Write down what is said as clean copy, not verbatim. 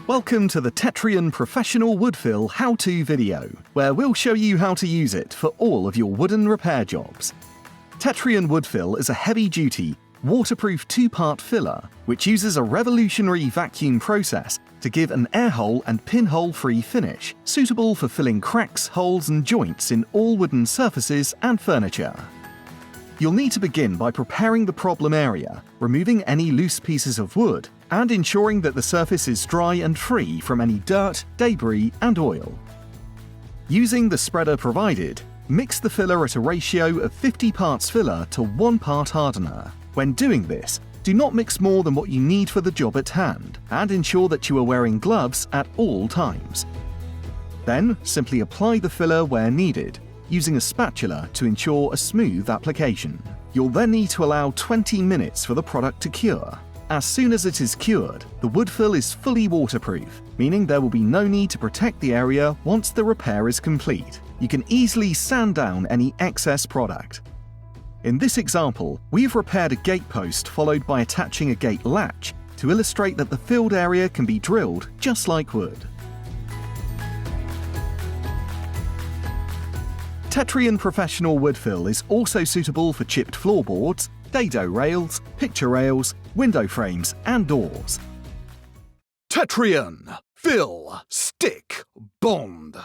Welcome to the Tetrion Professional Woodfil how-to video, where we'll show you how to use it for all of your wooden repair jobs. Tetrion Woodfil is a heavy-duty, waterproof two-part filler which uses a revolutionary vacuum process to give an air hole and pinhole-free finish, suitable for filling cracks, holes and joints in all wooden surfaces and furniture. You'll need to begin by preparing the problem area, removing any loose pieces of wood, and ensuring that the surface is dry and free from any dirt, debris and oil. Using the spreader provided, mix the filler at a ratio of 50 parts filler to 1 part hardener. When doing this, do not mix more than what you need for the job at hand, and ensure that you are wearing gloves at all times. Then, simply apply the filler where needed, using a spatula to ensure a smooth application. You'll then need to allow 20 minutes for the product to cure. As soon as it is cured, the woodfil is fully waterproof, meaning there will be no need to protect the area once the repair is complete. You can easily sand down any excess product. In this example, we've repaired a gate post followed by attaching a gate latch to illustrate that the filled area can be drilled just like wood. Tetrion Professional Woodfil is also suitable for chipped floorboards, dado rails, picture rails, window frames and doors. Tetrion. Fill. Stick. Bond.